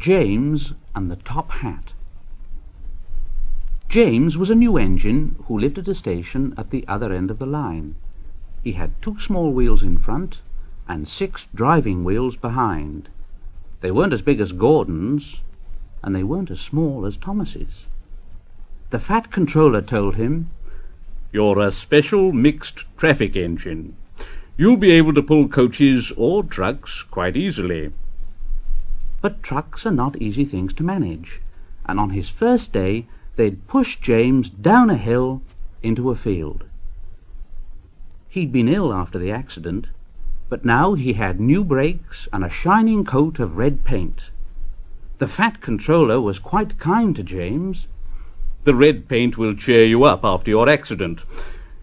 James and the Top Hat. James was a new engine who lived at a station at the other end of the line. He had 2 small wheels in front and 6 driving wheels behind. They weren't as big as Gordon's, and they weren't as small as Thomas's. The Fat Controller told him, "You're a special mixed traffic engine. You'll be able to pull coaches or trucks quite easily." But trucks are not easy things to manage, and on his first day they'd pushed James down a hill into a field. He'd been ill after the accident, but now he had new brakes and a shining coat of red paint. The Fat Controller was quite kind to James. "The red paint will cheer you up after your accident.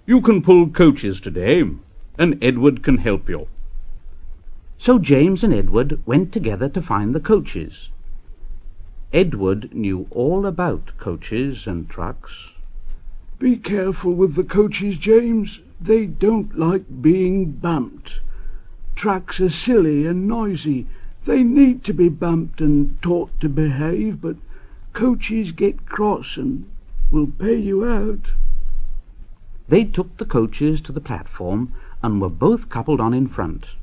You can pull coaches today, and Edward can help you." So James and Edward went together to find the coaches. Edward knew all about coaches and trucks. "Be careful with the coaches, James. They don't like being bumped. Trucks are silly and noisy. They need to be bumped and taught to behave, but coaches get cross and will pay you out." They took the coaches to the platform and were both coupled on in front.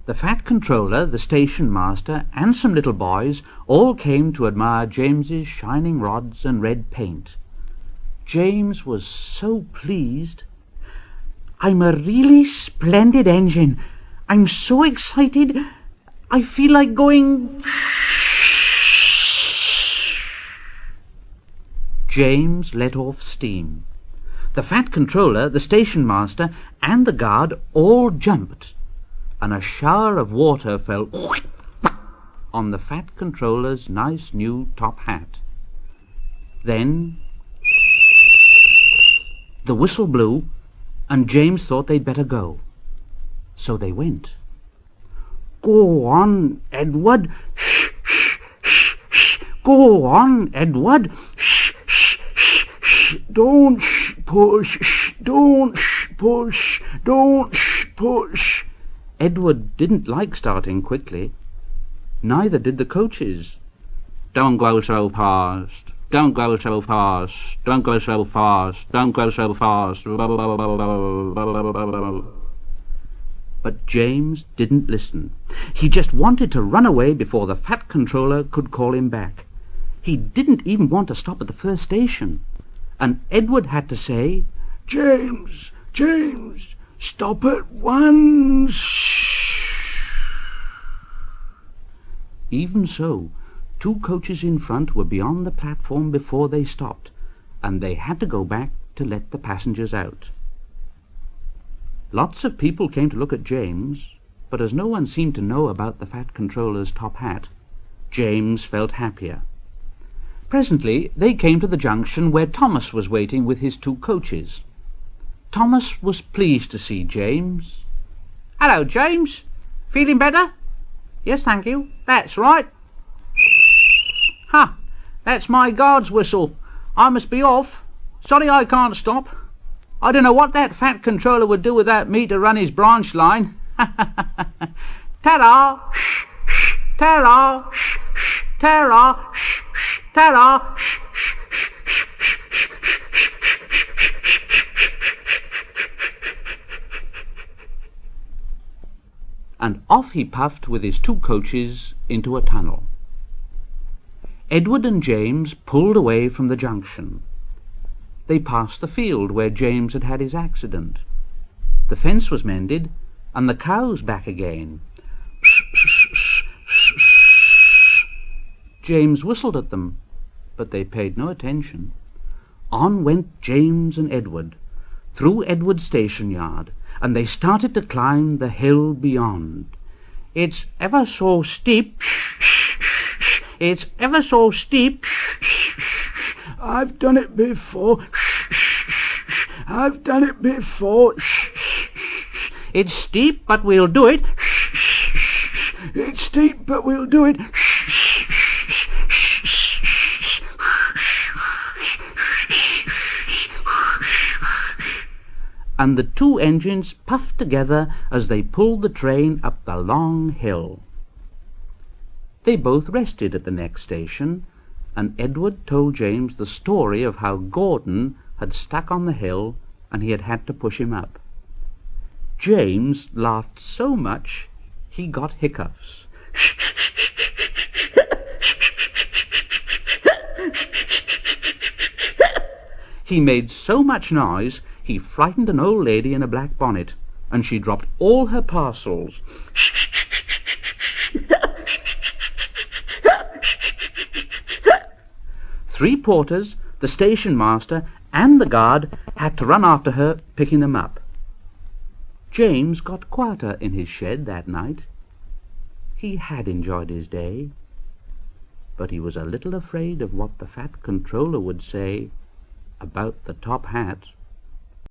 The Fat Controller, the station master, and some little boys all came to admire James's shining rods and red paint. James was so pleased. "I'm a really splendid engine. I'm so excited. I feel like going..." James let off steam. The Fat Controller, the station master, and the guard all jumped, and a shower of water fell on the Fat Controller's nice new top hat. Then the whistle blew, and James thought they'd better go. So they went. "Go on, Edward. Shh, shh, shh, shh. Go on, Edward. Shh, shh, shh, shh. Don't push. Shh. Don't push. Don't push." Edward didn't like starting quickly. Neither did the coaches. "Don't go so fast. Don't go so fast. Don't go so fast. Don't go so fast." But James didn't listen. He just wanted to run away before the Fat Controller could call him back. He didn't even want to stop at the first station. And Edward had to say, James, stop at once." Even so, 2 coaches in front were beyond the platform before they stopped, and they had to go back to let the passengers out. Lots of people came to look at James, but as no one seemed to know about the Fat Controller's top hat, James felt happier. Presently they came to the junction where Thomas was waiting with his 2 coaches. Thomas was pleased to see James. "Hello, James. Feeling better?" "Yes, thank you. That's right." "Ha! That's my guard's whistle. I must be off. Sorry I can't stop. I don't know what that Fat Controller would do without me to run his branch line. Ta-ra! Ta-ra! Ta-ra! Ta-ra! And off he puffed with his 2 coaches into a tunnel. Edward and James pulled away from the junction. They passed the field where James had had his accident. The fence was mended, and the cows back again. James whistled at them, but they paid no attention. On went James and Edward, through Edward's station yard, and they started to climb the hill beyond. "It's ever so steep. It's ever so steep." "I've done it before. I've done it before." "It's steep, but we'll do it." "It's steep, but we'll do it." And the 2 engines puffed together as they pulled the train up the long hill. They both rested at the next station, and Edward told James the story of how Gordon had stuck on the hill and he had had to push him up. James laughed so much he got hiccups. He made so much noise he frightened an old lady in a black bonnet, and she dropped all her parcels. Three porters, the station master, and the guard had to run after her, picking them up. James got quieter in his shed that night. He had enjoyed his day, but he was a little afraid of what the fat controller would say about the top hat.